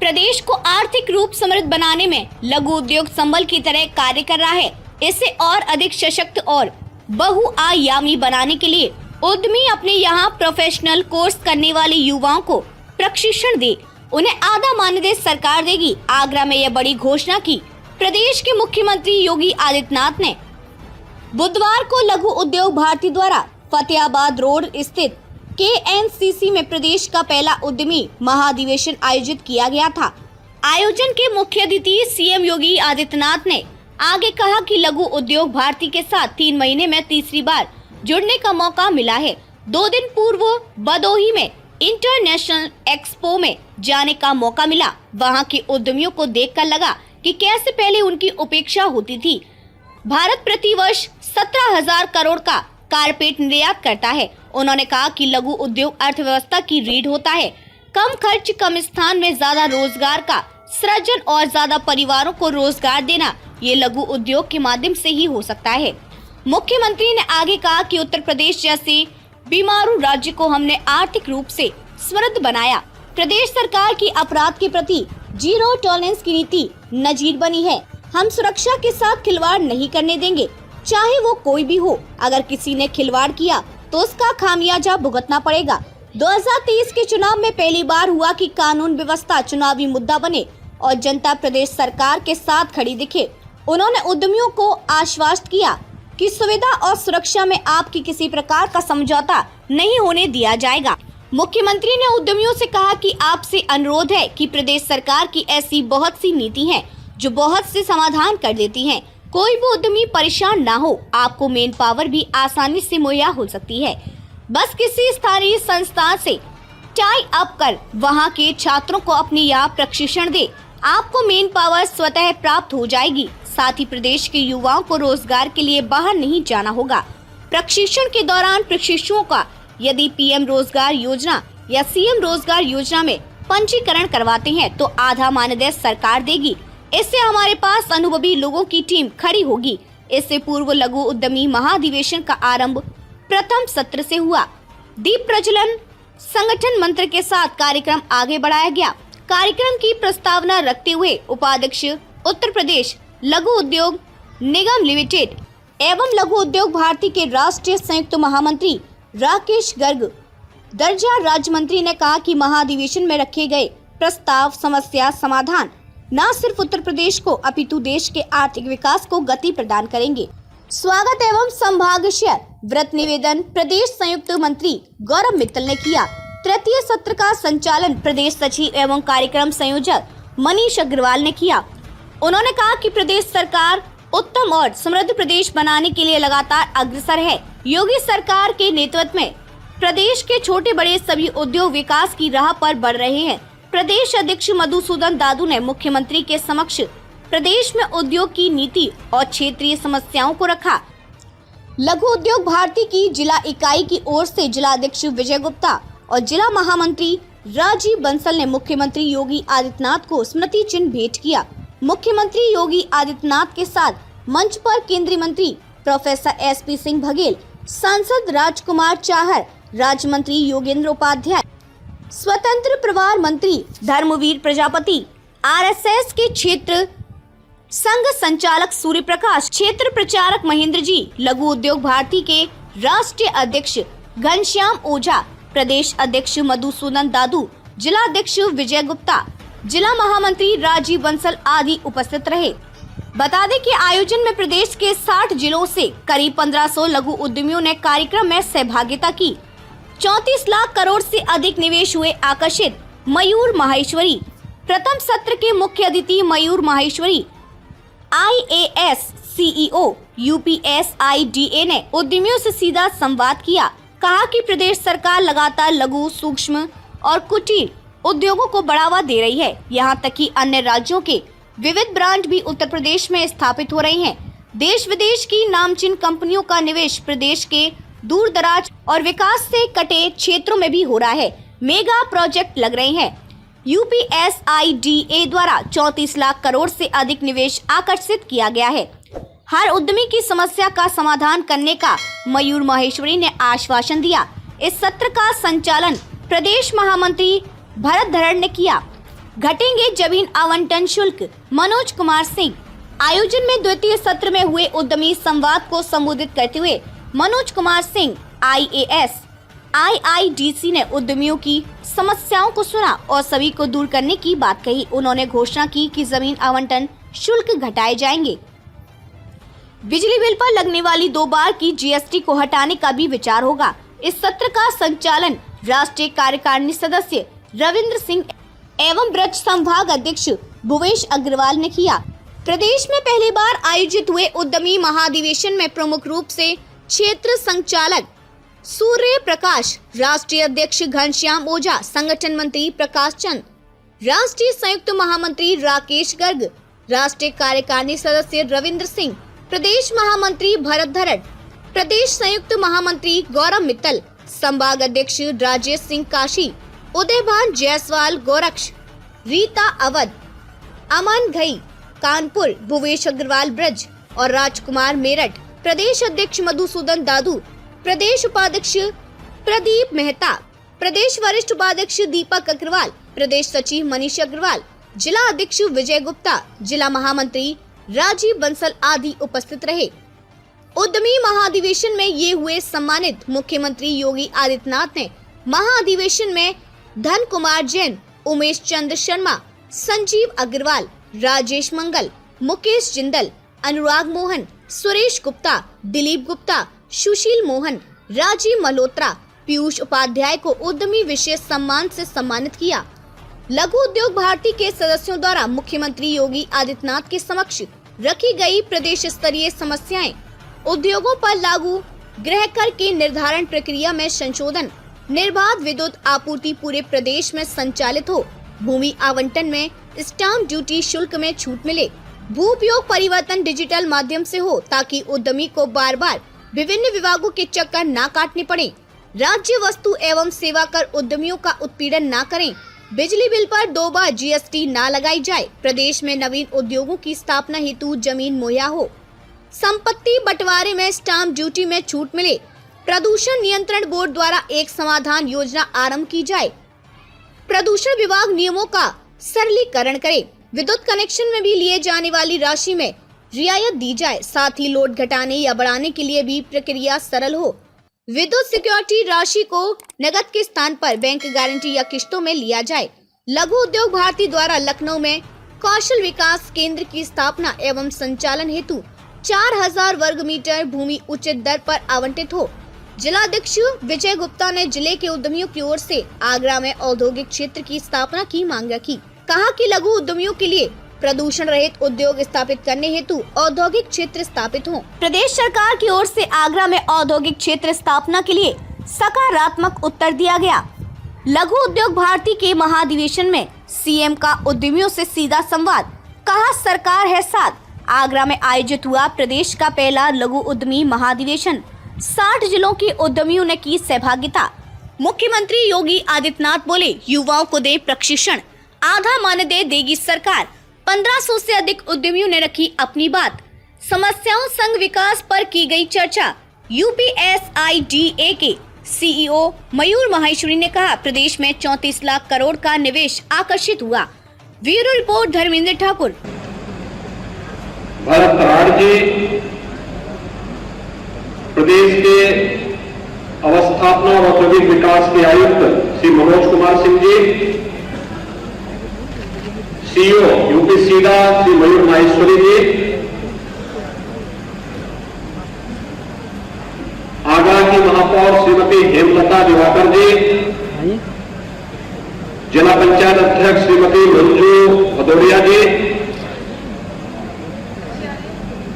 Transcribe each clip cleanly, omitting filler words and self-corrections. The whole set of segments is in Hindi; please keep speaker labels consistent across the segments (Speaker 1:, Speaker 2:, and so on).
Speaker 1: प्रदेश को आर्थिक रूप समृद्ध बनाने में लघु उद्योग संबल की तरह कार्य कर रहा है। इसे और अधिक सशक्त और बहुआयामी बनाने के लिए उद्यमी अपने यहाँ प्रोफेशनल कोर्स करने वाले युवाओं को प्रशिक्षण दे, उन्हें आधा मानदेय सरकार देगी। आगरा में यह बड़ी घोषणा की प्रदेश के मुख्यमंत्री योगी आदित्यनाथ ने बुधवार को लघु उद्योग भारती द्वारा फतेहाबाद रोड स्थित KNCC में प्रदेश का पहला उद्यमी महाधिवेशन आयोजित किया गया था। आयोजन के मुख्य अतिथि CM योगी आदित्यनाथ ने आगे कहा कि लघु उद्योग भारती के साथ 3 महीने में तीसरी बार जुड़ने का मौका मिला है। 2 दिन पूर्व भदोही में इंटरनेशनल एक्सपो में जाने का मौका मिला। वहां के उद्यमियों को देखकर लगा कि कैसे पहले उनकी उपेक्षा होती थी। भारत प्रतिवर्ष 17,000 करोड़ का कारपेट निर्यात करता है। उन्होंने कहा कि लघु उद्योग अर्थव्यवस्था की रीढ़ होता है। कम खर्च, कम स्थान में ज्यादा रोजगार का सृजन और ज्यादा परिवारों को रोजगार देना, ये लघु उद्योग के माध्यम से ही हो सकता है। मुख्यमंत्री ने आगे कहा कि उत्तर प्रदेश जैसे बीमारू राज्य को हमने आर्थिक रूप से समृद्ध बनाया। प्रदेश सरकार की अपराध के प्रति जीरो टॉलरेंस की नीति नजीर बनी है। हम सुरक्षा के साथ खिलवाड़ नहीं करने देंगे, चाहे वो कोई भी हो। अगर किसी ने खिलवाड़ किया तो उसका खामियाजा भुगतना पड़ेगा। 2023 के चुनाव में पहली बार हुआ कि कानून व्यवस्था चुनावी मुद्दा बने और जनता प्रदेश सरकार के साथ खड़ी दिखे। उन्होंने उद्यमियों को आश्वस्त किया कि सुविधा और सुरक्षा में आपकी किसी प्रकार का समझौता नहीं होने दिया जाएगा। मुख्यमंत्री ने उद्यमियों से कहा कि आपसे अनुरोध है कि प्रदेश सरकार की ऐसी बहुत सी नीति हैं जो बहुत से समाधान कर देती हैं। कोई भी उद्यमी परेशान ना हो। आपको मेन पावर भी आसानी से मुहैया हो सकती है। बस किसी स्थानीय संस्था से टाई अप कर वहां के छात्रों को अपने यहाँ प्रशिक्षण दे, आपको मेन पावर स्वतः प्राप्त हो जाएगी। साथ ही प्रदेश के युवाओं को रोजगार के लिए बाहर नहीं जाना होगा। प्रशिक्षण के दौरान प्रशिक्षुओं का यदि PM रोजगार योजना या CM रोजगार योजना में पंजीकरण करवाते हैं तो आधा मानदेय सरकार देगी। इससे हमारे पास अनुभवी लोगों की टीम खड़ी होगी। इससे पूर्व लघु उद्यमी महाधिवेशन का आरंभ प्रथम सत्र से हुआ। दीप प्रज्वलन संगठन मंत्र के साथ कार्यक्रम आगे बढ़ाया गया। कार्यक्रम की प्रस्तावना रखते हुए उपाध्यक्ष उत्तर प्रदेश लघु उद्योग निगम लिमिटेड एवं लघु उद्योग भारती के राष्ट्रीय संयुक्त महामंत्री राकेश गर्ग दर्जा राज्य मंत्री ने कहा कि महाधिवेशन में रखे गए प्रस्ताव समस्या समाधान न सिर्फ उत्तर प्रदेश को अपितु देश के आर्थिक विकास को गति प्रदान करेंगे। स्वागत एवं संभागीय व्रत निवेदन प्रदेश संयुक्त मंत्री गौरव मित्तल ने किया। तृतीय सत्र का संचालन प्रदेश सचिव एवं कार्यक्रम संयोजक मनीष अग्रवाल ने किया। उन्होंने कहा कि प्रदेश सरकार उत्तम और समृद्ध प्रदेश बनाने के लिए लगातार अग्रसर है। योगी सरकार के नेतृत्व में प्रदेश के छोटे बड़े सभी उद्योग विकास की राह पर बढ़ रहे हैं। प्रदेश अध्यक्ष मधुसूदन दादू ने मुख्यमंत्री के समक्ष प्रदेश में उद्योग की नीति और क्षेत्रीय समस्याओं को रखा। लघु उद्योग भारती की जिला इकाई की ओर से जिला अध्यक्ष विजय गुप्ता और जिला महामंत्री राजीव बंसल ने मुख्यमंत्री योगी आदित्यनाथ को स्मृति चिन्ह भेंट किया। मुख्यमंत्री योगी आदित्यनाथ के साथ मंच पर केंद्रीय मंत्री प्रोफेसर SP सिंह बघेल, सांसद राजकुमार चाहर, राज्य मंत्री योगेंद्र उपाध्याय, स्वतंत्र प्रभार मंत्री धर्मवीर प्रजापति, RSS के क्षेत्र संघ संचालक सूर्य प्रकाश, क्षेत्र प्रचारक महेंद्र जी, लघु उद्योग भारती के राष्ट्रीय अध्यक्ष घनश्याम ओझा, प्रदेश अध्यक्ष मधुसूदन दादू, जिला अध्यक्ष विजय गुप्ता, जिला महामंत्री राजीव बंसल आदि उपस्थित रहे। बता दें कि आयोजन में प्रदेश के 60 जिलों से करीब 1500 लघु उद्यमियों ने कार्यक्रम में सहभागिता की। 34 लाख करोड़ से अधिक निवेश हुए आकर्षित। मयूर माहेश्वरी प्रथम सत्र के मुख्य अतिथि मयूर माहेश्वरी IAS CEO UPSIDA ने उद्यमियों से सीधा संवाद किया। कहा कि प्रदेश सरकार लगातार लघु, सूक्ष्म और कुटीर उद्योगों को बढ़ावा दे रही है। यहाँ तक कि अन्य राज्यों के विविध ब्रांड भी उत्तर प्रदेश में स्थापित हो रहे हैं। देश विदेश की नामचीन कंपनियों का निवेश प्रदेश के दूर दराज और विकास से कटे क्षेत्रों में भी हो रहा है। मेगा प्रोजेक्ट लग रहे हैं। UPSIDA द्वारा 34 लाख करोड़ से अधिक निवेश आकर्षित किया गया है। हर उद्यमी की समस्या का समाधान करने का मयूर माहेश्वरी ने आश्वासन दिया। इस सत्र का संचालन प्रदेश महामंत्री भरत धरण ने किया। घटेंगे जमीन आवंटन शुल्क। मनोज कुमार सिंह। आयोजन में द्वितीय सत्र में हुए उद्यमी संवाद को संबोधित करते हुए मनोज कुमार सिंह IAS IIDC ने उद्यमियों की समस्याओं को सुना और सभी को दूर करने की बात कही। उन्होंने घोषणा की कि जमीन आवंटन शुल्क घटाए जाएंगे। बिजली बिल पर लगने वाली 2 बार की GST को हटाने का भी विचार होगा। इस सत्र का संचालन राष्ट्रीय कार्यकारिणी सदस्य रविंद्र सिंह एवं ब्रज संभाग अध्यक्ष भुवेश अग्रवाल ने किया। प्रदेश में पहली बार आयोजित हुए उद्यमी महाधिवेशन में प्रमुख रूप से क्षेत्र संचालक सूर्य प्रकाश, राष्ट्रीय अध्यक्ष घनश्याम ओझा, संगठन मंत्री प्रकाश चंद, राष्ट्रीय संयुक्त महामंत्री राकेश गर्ग, राष्ट्रीय कार्यकारिणी सदस्य रविंद्र सिंह, प्रदेश महामंत्री भरत धरड़, प्रदेश संयुक्त महामंत्री गौरव मित्तल, संभाग अध्यक्ष राजेश सिंह काशी, उदयभान जायसवाल गोरक्ष, रीता अवध, अमन घई कानपुर, भुवेश अग्रवाल ब्रज और राजकुमार मेरठ, प्रदेश अध्यक्ष मधुसूदन दादू, प्रदेश उपाध्यक्ष प्रदीप मेहता, प्रदेश वरिष्ठ उपाध्यक्ष दीपक अग्रवाल, प्रदेश सचिव मनीष अग्रवाल, जिला अध्यक्ष विजय गुप्ता, जिला महामंत्री राजीव बंसल आदि उपस्थित रहे। उद्यमी महाधिवेशन में ये हुए सम्मानित। मुख्यमंत्री योगी आदित्यनाथ ने महाधिवेशन में धन कुमार जैन, उमेश चंद्र शर्मा, संजीव अग्रवाल, राजेश मंगल, मुकेश जिंदल, अनुराग मोहन, सुरेश गुप्ता, दिलीप गुप्ता, सुशील मोहन, राजीव मल्होत्रा, पीयूष उपाध्याय को उद्यमी विशेष सम्मान से सम्मानित किया। लघु उद्योग भारती के सदस्यों द्वारा मुख्यमंत्री योगी आदित्यनाथ के समक्ष रखी गई प्रदेश स्तरीय समस्याएं, उद्योगों पर लागू गृह कर के निर्धारण प्रक्रिया में संशोधन, निर्बाध विद्युत आपूर्ति पूरे प्रदेश में संचालित हो, भूमि आवंटन में स्टाम्प ड्यूटी शुल्क में छूट मिले, भू उपयोग परिवर्तन डिजिटल माध्यम से हो ताकि उद्यमी को बार बार विभिन्न विभागों के चक्कर न काटने पड़े, राज्य वस्तु एवं सेवा कर उद्यमियों का उत्पीड़न न करें, बिजली बिल पर 2 बार GST न लगाई जाए, प्रदेश में नवीन उद्योगों की स्थापना हेतु जमीन मुहैया हो, संपत्ति बंटवारे में स्टाम्प ड्यूटी में छूट मिले, प्रदूषण नियंत्रण बोर्ड द्वारा एक समाधान योजना आरंभ की जाए, प्रदूषण विभाग नियमों का सरलीकरण करे, विद्युत कनेक्शन में भी लिए जाने वाली राशि में रियायत दी जाए, साथ ही लोड घटाने या बढ़ाने के लिए भी प्रक्रिया सरल हो, विद्युत सिक्योरिटी राशि को नकद के स्थान पर बैंक गारंटी या किश्तों में लिया जाए। लघु उद्योग भारती द्वारा लखनऊ में कौशल विकास केंद्र की स्थापना एवं संचालन हेतु 4000 वर्ग मीटर भूमि उचित दर पर आवंटित हो। जिलाध्यक्ष विजय गुप्ता ने जिले के उद्यमियों की ओर से आगरा में औद्योगिक क्षेत्र की स्थापना की मांग रखी। कहा कि लघु उद्यमियों के लिए प्रदूषण रहित उद्योग स्थापित करने हेतु औद्योगिक क्षेत्र स्थापित हो। प्रदेश सरकार की ओर से आगरा में औद्योगिक क्षेत्र स्थापना के लिए सकारात्मक उत्तर दिया गया। लघु उद्योग भारती के महाधिवेशन में CM का उद्यमियों से सीधा संवाद, कहा सरकार है साथ। आगरा में आयोजित हुआ प्रदेश का पहला लघु उद्यमी महाधिवेशन, 60 जिलों के उद्यमियों ने की सहभागिता। मुख्यमंत्री योगी आदित्यनाथ बोले, युवाओं को दे प्रशिक्षण, आधा मानदेय देगी सरकार। 1500 से अधिक उद्यमियों ने रखी अपनी बात। समस्याओं संघ विकास पर की गई चर्चा। UPSIDA के CEO मयूर माहेश्वरी ने कहा, प्रदेश में 34 लाख करोड़ का निवेश आकर्षित हुआ। Bureau report Dharmendra Thakur.
Speaker 2: भरत धरड़ जी, प्रदेश के अवस्थापना और औद्योगिक विकास के आयुक्त श्री मनोज कुमार सिंह जी, CEO UPSIDA श्री मयूर माहेश्वरी जी, आगरा की महापौर श्रीमती हेमलता दिवाकर जी, जिला पंचायत अध्यक्ष श्रीमती मंजू भदौरिया जी,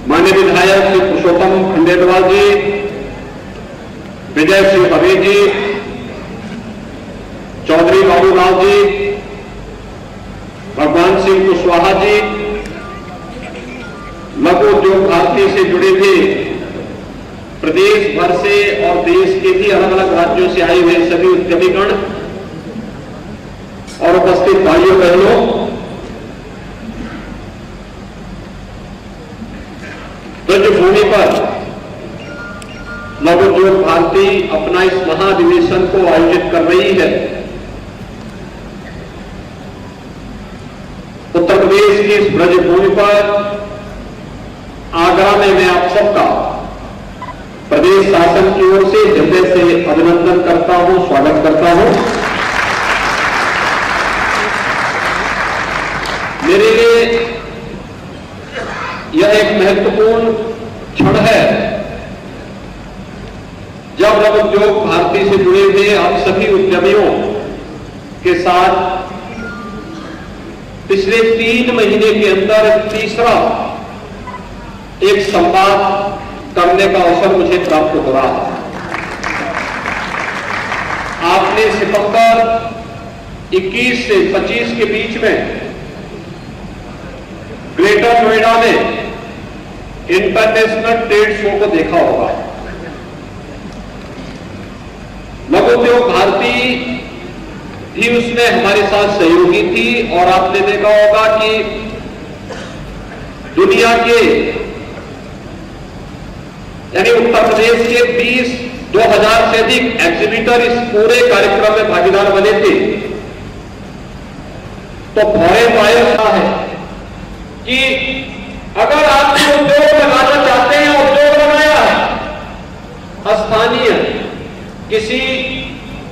Speaker 2: माननीय विधायक श्री पुरुषोत्तम खंडेलवाल जी, विजय सिंह भवे जी, चौधरी बाबूलाल जी, भगवान सिंह कुशवाहा जी, लघु उद्योग भारती से जुड़े थे प्रदेश भर से और देश के भी अलग अलग राज्यों से आए हुए सभी उद्यमीगण और उपस्थित भाइयों बहनों, ब्रजभूमि पर लघु उद्योग भारती अपना इस महाधिवेशन को आयोजित कर रही है। इस ब्रजभूमि पर आगरा में मैं आप सबका प्रदेश शासन की ओर से हृदय से अभिनंदन करता हूं, स्वागत करता हूं। मेरे लिए यह एक महत्वपूर्ण क्षण है जब लघु उद्योग भारती से जुड़े हुए आप सभी उद्यमियों के साथ पिछले 3 महीने के अंदर तीसरा एक संवाद करने का अवसर मुझे प्राप्त हो रहा है। आपने सितंबर 21 से 25 के बीच में ग्रेटर नोएडा में इंटरनेशनल ट्रेड शो को देखा होगा। लघु उद्योग भारती भी उसमें हमारे साथ सहयोगी थी और आपने देखा होगा कि दुनिया के यानी उत्तर प्रदेश के 2000 से अधिक एग्जीबिटर इस पूरे कार्यक्रम में भागीदार बने थे। तो फौरन वायरता है कि अगर आप उद्योग लगाना चाहते हैं, उद्योग लगाया है, स्थानीय किसी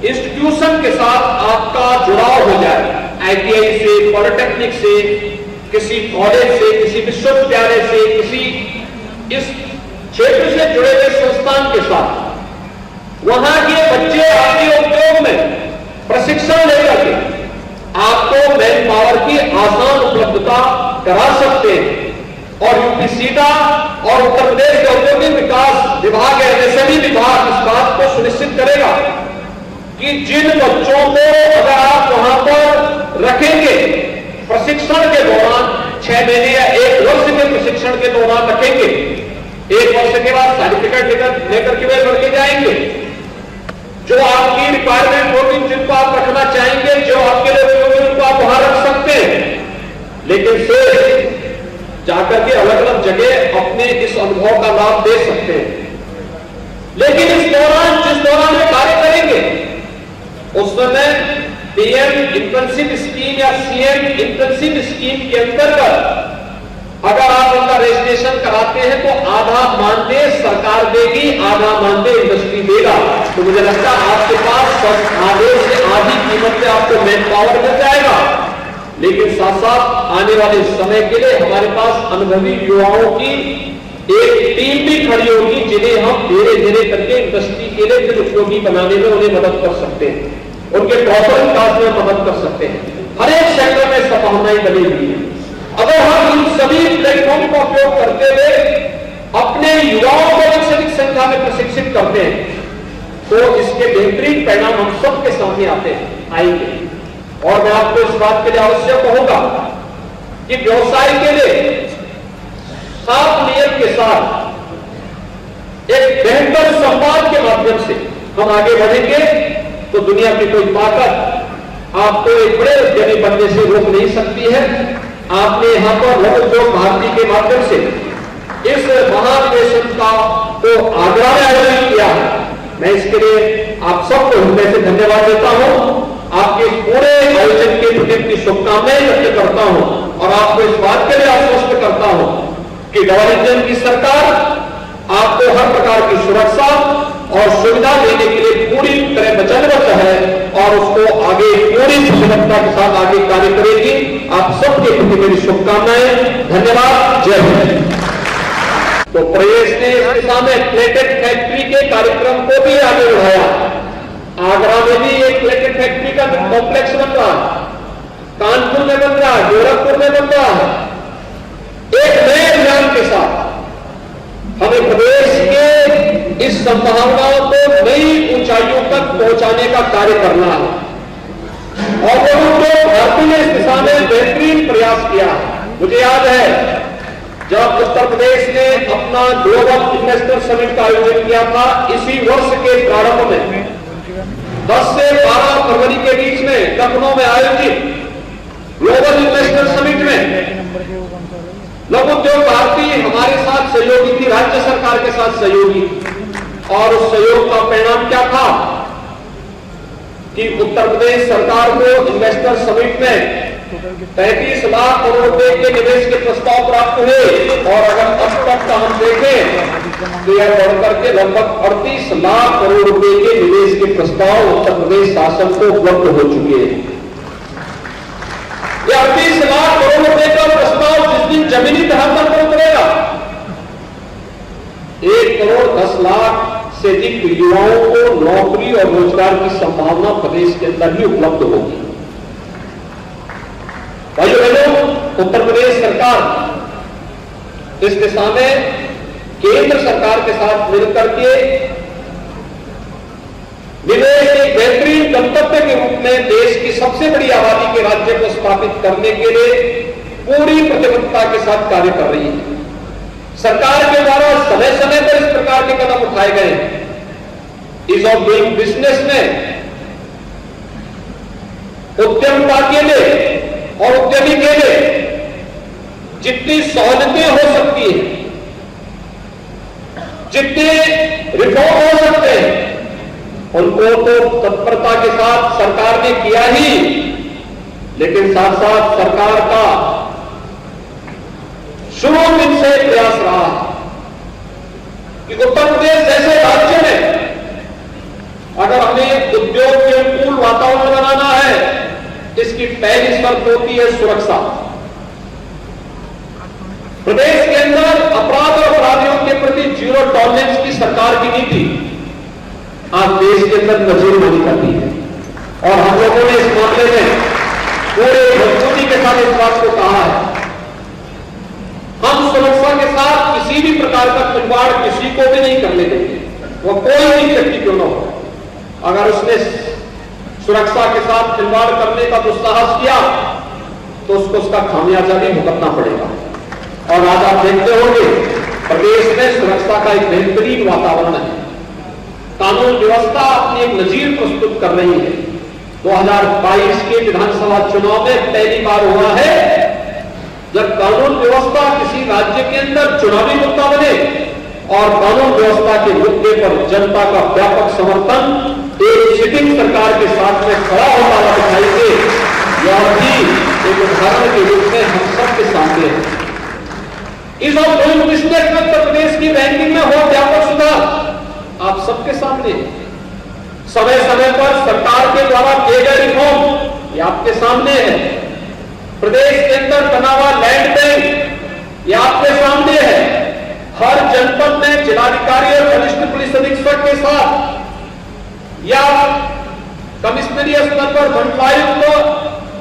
Speaker 2: इंस्टीट्यूशन के साथ आपका जुड़ाव हो जाए, आईटीआई से, पॉलिटेक्निक से, किसी कॉलेज से, किसी विश्वविद्यालय से, किसी इस क्षेत्र से जुड़े हुए संस्थान के साथ, वहां के बच्चे आपके उद्योग में प्रशिक्षण लेकर के आपको मैन पावर की आसान उपलब्धता करा सकते हैं। और यूपीसीडा और उत्तर प्रदेश के औद्योगिक विकास विभाग एमएसएमई विभाग इस बात को सुनिश्चित करेगा कि जिन बच्चों को अगर आप वहां पर रखेंगे प्रशिक्षण के दौरान 6 महीने या 1 वर्ष के प्रशिक्षण के दौरान रखेंगे, 1 वर्ष के बाद सर्टिफिकेट लेकर के वे लड़के जाएंगे। जो आपकी रिक्वायरमेंट होगी, जिनको आप रखना चाहेंगे, जो आपके लिए उपयोगी, उनको आप वहां रख सकते हैं। लेकिन फिर जाकर के अलग अलग जगह अपने इस अनुभव का लाभ दे सकते हैं। लेकिन इस दौरान जिस दौरान वे कार्य करेंगे उस समय पीएम इंटर्नशिप स्कीम या सीएम इंटर्नशिप स्कीम के अंतर्गत अगर आप उनका रजिस्ट्रेशन कराते हैं तो आधा मानदेय सरकार देगी, आधा मानदेय इंडस्ट्री देगा। तो मुझे लगता है आपके पास आधे से आधी कीमत पे आपको मैन पावर मिल जाएगा। लेकिन साथ साथ आने वाले समय के लिए हमारे पास अनुभवी युवाओं की एक टीम भी खड़ी होगी, जिन्हें हम धीरे धीरे करके इंडस्ट्री के लिए फिर उपयोगी बनाने में उन्हें मदद कर सकते हैं, उनके प्रॉपर विकास में मदद कर सकते हैं। हर एक सेक्टर में संभावनाएं बनी हुई है। अगर हम इन सभी प्लेटफॉर्म का उपयोग करते हुए अपने युवाओं को अधिक से अधिक संख्या में प्रशिक्षित करते हैं तो इसके बेहतरीन परिणाम हम सबके सामने आएंगे। और मैं आपको इस बात के लिए आवश्यक कहूंगा कि व्यवसाय के लिए साफ नियत के साथ एक बेहतर संवाद के माध्यम से हम आगे बढ़ेंगे तो दुनिया की कोई ताकत आपको एक बड़े उद्यमी बनने से रोक नहीं सकती है। आपने यहां पर लघु उद्योग भारती के माध्यम से इस महाधिवेशन का तो आगरा में आयोजन किया है। मैं इसके लिए आप सबको हृदय से धन्यवाद देता हूं। आपके पूरे आयोजन के प्रति अपनी शुभकामनाएं व्यक्त करता हूं और आपको इस बात के लिए आश्वस्त करता हूं कि डबल इंजन की सरकार आपको हर प्रकार की सुरक्षा और सुविधा देने के लिए पूरी तरह वचनबद्ध है और उसको आगे पूरी सफलता के साथ आगे कार्य करेगी। आप सबके प्रति मेरी शुभकामनाएं। धन्यवाद। जय हिंद। तो प्रदेश ने इस दिशा में प्लेटेड फैक्ट्री के कार्यक्रम को भी आगे बढ़ाया। आगरा में भी एक प्लेटेड फैक्ट्री का कॉम्प्लेक्स बन रहा है, कानपुर में बन रहा है, गोरखपुर में बन रहा है। एक नए अभियान के साथ हमें प्रदेश के इस संभावनाओं को नई ऊंचाइयों तक पहुंचाने का कार्य करना है और लघु भारती ने इस दिशा में बेहतरीन प्रयास किया है। मुझे याद है जब उत्तर प्रदेश ने अपना ग्लोबल इन्वेस्टर समिट का आयोजन किया था इसी वर्ष के प्रारंभ में 10 से 12 फरवरी के बीच में लखनऊ में आयोजित ग्लोबल इन्वेस्टर समिट में लघु उद्योग भारती हमारे साथ सहयोगी थी, राज्य सरकार के साथ सहयोगी। और उस सहयोग का परिणाम क्या था कि उत्तर प्रदेश सरकार को इन्वेस्टर समिट में 33 लाख करोड़ रुपए के निवेश के प्रस्ताव प्राप्त हुए और अगर अब तक का हम देखें तो यह बढ़कर के लगभग 38 लाख करोड़ रुपए के निवेश के प्रस्ताव उत्तर प्रदेश शासन को उपलब्ध हो चुके हैं। यह 38 लाख करोड़ रुपए का प्रस्ताव जिस दिन जमीनी धरातल पर उतरेगा 1 करोड़ 10 लाख से अधिक युवाओं को नौकरी और रोजगार की संभावना प्रदेश के अंदर ही उपलब्ध होगी। भाइयों बहनों, उत्तर प्रदेश सरकार इस दिशा में केंद्र सरकार के साथ मिलकर के निवेश एक बेहतरीन गंतव्य के रूप में देश की सबसे बड़ी आबादी के राज्य को स्थापित करने के लिए पूरी प्रतिबद्धता के साथ कार्य कर रही है। सरकार के द्वारा समय समय पर इस प्रकार के कदम उठाए गए। ईज ऑफ डूइंग बिजनेस में उद्यमता के लिए और उद्यमी के लिए जितनी सहूलियतें हो सकती हैं, जितने रिफॉर्म हो सकते हैं, उनको तो तत्परता के साथ सरकार ने किया ही, लेकिन साथ साथ सरकार का शुरू दिन से प्रयास रहा कि उत्तर प्रदेश जैसे राज्य में अगर हमें उद्योग के अनुकूल वातावरण बनाना है, इसकी पहली शर्त होती है सुरक्षा। प्रदेश के अंदर अपराध और अपराधियों के प्रति जीरो टॉलरेंस की सरकार की नीति आज देश के अंदर नजीरमानी करती है और हम लोगों ने इस मामले में पूरे मजबूती के साथ इस बात को कहा है। हम सुरक्षा के साथ किसी भी प्रकार का खिलवाड़ किसी को भी नहीं करने देंगे, वो कोई भी व्यक्ति क्यों न हो। अगर उसने सुरक्षा के साथ खिलवाड़ करने का दुस्साहस किया तो उसको उसका खामियाजा भी भुगतना पड़ेगा। और आज आप देखते होंगे प्रदेश में सुरक्षा का एक बेहतरीन वातावरण है। कानून व्यवस्था अपनी एक नजीर प्रस्तुत कर रही है। 2022 के विधानसभा चुनाव में पहली बार हुआ है जब कानून व्यवस्था किसी राज्य के अंदर चुनावी मुद्दा बने और कानून व्यवस्था के मुद्दे पर जनता का व्यापक समर्थन एक सिटिंग सरकार के साथ में खड़ा होता हुआ दिखाई दे। यह भी एक उदाहरण के रूप में हम सबके सामने है। इस और डूइंग बिजनेस में उत्तर प्रदेश की रैंकिंग में हो व्यापक सुधार आप सबके सामने है। समय समय पर सरकार के द्वारा किए गए रिफॉर्म ये आपके सामने है। प्रदेश के अंदर बना हुआ लैंड बैंक ये आपके सामने है। हर जनपद में जिलाधिकारी और वरिष्ठ पुलिस अधीक्षक के साथ या कमिश्नरी स्तर पर मंडलायुक्त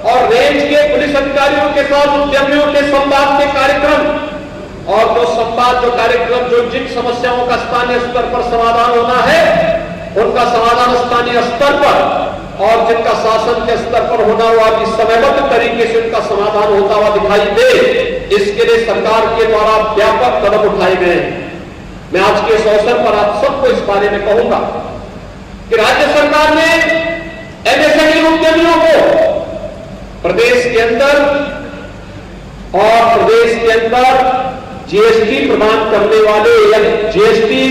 Speaker 2: और रेंज के पुलिस अधिकारियों के साथ उद्यमियों के संवाद के कार्यक्रम और जो कार्यक्रम जो जिन समस्याओं का स्थानीय स्तर पर समाधान होना है उनका समाधान स्थानीय स्तर पर और जिनका शासन के स्तर पर होना हुआ भी समयबद्ध तरीके से उनका समाधान होता हुआ दिखाई दे, इसके लिए सरकार के द्वारा व्यापक कदम उठाए गए हैं। मैं आज के इस अवसर पर आप सबको इस बारे में कहूंगा कि राज्य सरकार ने एमएसएमई उद्यमियों को प्रदेश के अंदर और प्रदेश के अंदर जीएसटी प्रदान करने वाले या जीएसटी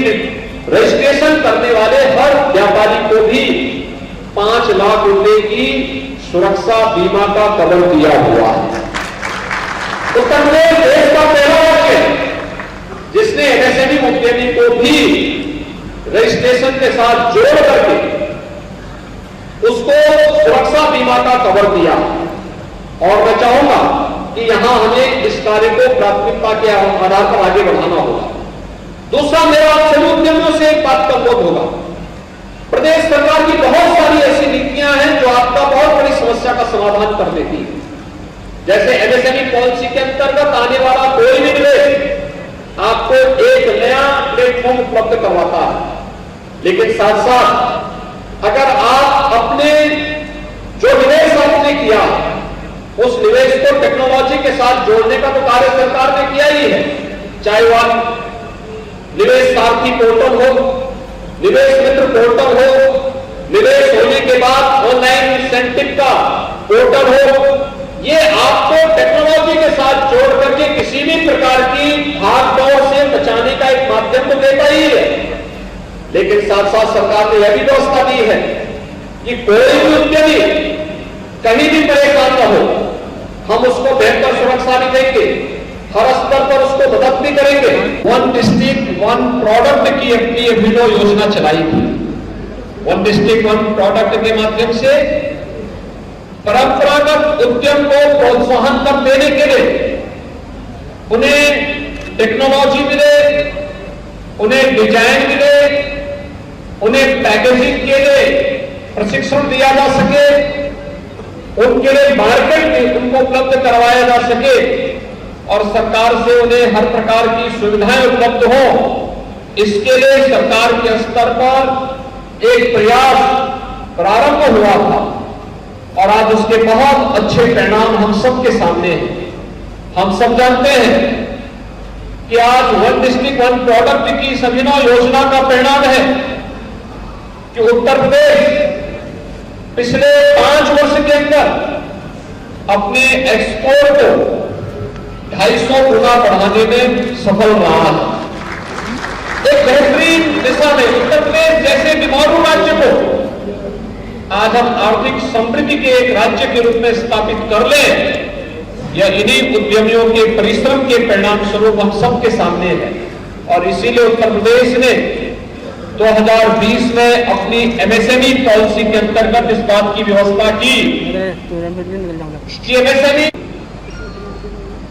Speaker 2: रजिस्ट्रेशन करने वाले हर व्यापारी को भी 5 लाख रुपए की सुरक्षा बीमा का कवर दिया हुआ है। उत्तर प्रदेश देश का पहला राज्य जिसने एमएसएमई उद्यमी को भी रजिस्ट्रेशन के साथ जोड़ करके उसको सुरक्षा बीमा का कवर दिया। और मैं चाहूंगा कि यहां हमें इस कार्य को प्राथमिकता के आधार पर आगे बढ़ाना होगा। दूसरा, मेरा आप सभी उद्यमियों से एक बात का अनुरोध होगा। प्रदेश सरकार की बहुत सारी ऐसी नीतियां हैं जो आपका बहुत बड़ी समस्या का समाधान कर देती है। जैसे एमएसएमई पॉलिसी के अंतर्गत आने वाला कोई भी निवेश आपको एक नया प्लेटफॉर्म उपलब्ध करवाता है, लेकिन साथ साथ अगर आप अपने जो निवेश आपने किया उस निवेश को टेक्नोलॉजी के साथ जोड़ने का तो कार्य सरकार ने किया ही है, चाहे वह निवेश सारथी पोर्टल हो, निवेश मित्र पोर्टल हो, निवेश होने के बाद ऑनलाइन इंसेंटिव का पोर्टल हो। ये आपको टेक्नोलॉजी के साथ जोड़ करके किसी भी प्रकार की भाग दौड़ से बचाने का एक माध्यम तो देता ही है, लेकिन साथ साथ सरकार ने यह भी व्यवस्था दी है कि कोई भी उद्यमी कहीं भी परेशान न हो, हम उसको बेहतर सुरक्षा भी देंगे, हर स्तर पर उसको मदद भी करेंगे। वन डिस्ट्रिक्ट वन प्रोडक्ट की अपनी अभिनव योजना चलाई थी। वन डिस्ट्रिक्ट वन प्रोडक्ट के माध्यम से परंपरागत उद्यम को प्रोत्साहन कर देने के लिए उन्हें टेक्नोलॉजी मिले, उन्हें डिजाइन मिले, उन्हें पैकेजिंग के लिए प्रशिक्षण दिया जा सके, उनके लिए मार्केट उनको उपलब्ध करवाया जा सके और सरकार से उन्हें हर प्रकार की सुविधाएं उपलब्ध हो। इसके लिए सरकार के स्तर पर एक प्रयास प्रारंभ हुआ था और आज उसके बहुत अच्छे परिणाम हम सबके सामने हैं। हम सब जानते हैं कि आज वन डिस्ट्रिक्ट वन प्रोडक्ट की इस अभिनव योजना का परिणाम है कि उत्तर प्रदेश पिछले 5 वर्ष के अंदर अपने एक्सपोर्ट को 250 गुना बढ़ाने में सफल रहा है। एक बेहतरीन दिशा में उत्तर प्रदेश जैसे बीमारू राज्य को आज हम आर्थिक समृद्धि के एक राज्य के रूप में स्थापित कर लें, यह इन्हीं उद्यमियों के परिश्रम के परिणाम स्वरूप हम सबके सामने है। और इसीलिए उत्तर प्रदेश ने 2020 में अपनी एमएसएमई पॉलिसी के अंतर्गत इस बात की व्यवस्था की कि एमएसएमई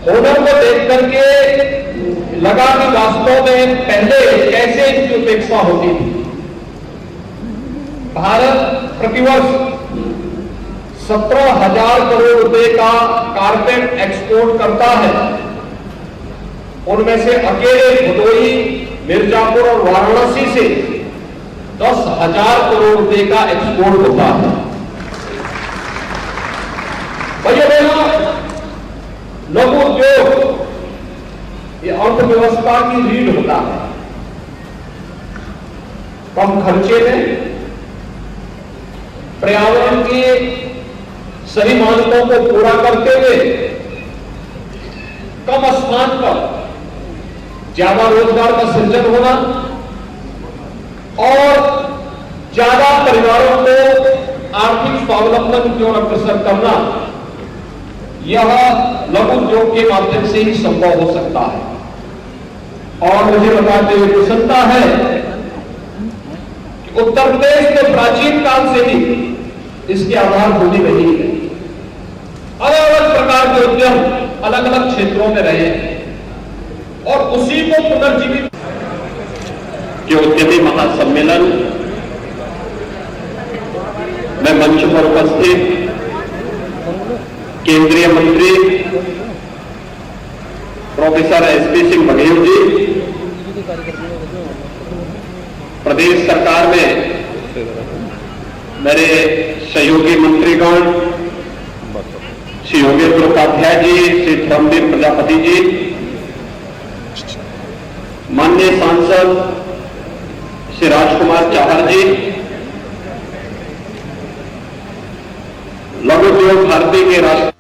Speaker 2: हुनर को देख करके लगा कि वास्तव में पहले कैसे इनकी उपेक्षा होती थी। भारत प्रतिवर्ष 17,000 करोड़ रुपए का कारपेट एक्सपोर्ट करता है। उनमें से अकेले भदोही, मिर्जापुर और वाराणसी से 10,000 करोड़ रुपए का एक्सपोर्ट होता है। भैया बहनों, लघु उद्योग ये अर्थव्यवस्था की रीढ़ होता है। कम खर्चे में पर्यावरण के सही मानकों को पूरा करते हुए कम स्थान पर ज्यादा रोजगार का सृजन होना और ज्यादा परिवारों को आर्थिक स्वावलंबन की ओर अग्रसर करना, यह लघु उद्योग के माध्यम से ही संभव हो सकता है। और मुझे बताते हुए प्रसन्नता है कि उत्तर प्रदेश में प्राचीन काल से ही इसकी आधारभूमि रही है। अलग अलग प्रकार के उद्यम अलग अलग क्षेत्रों में रहे हैं और उसी को पुनर्जीवित
Speaker 3: के उद्यमी महासम्मेलन में मंच पर उपस्थित केंद्रीय मंत्री प्रोफेसर एसपी सिंह बघेल जी, प्रदेश सरकार में मेरे सहयोगी मंत्रीगण श्री योगेंद्र उपाध्याय जी, श्री धर्मवीर प्रजापति जी, माननीय सांसद श्री राजकुमार चाहर जी, लघु उद्योग भारती के राष्ट्रीय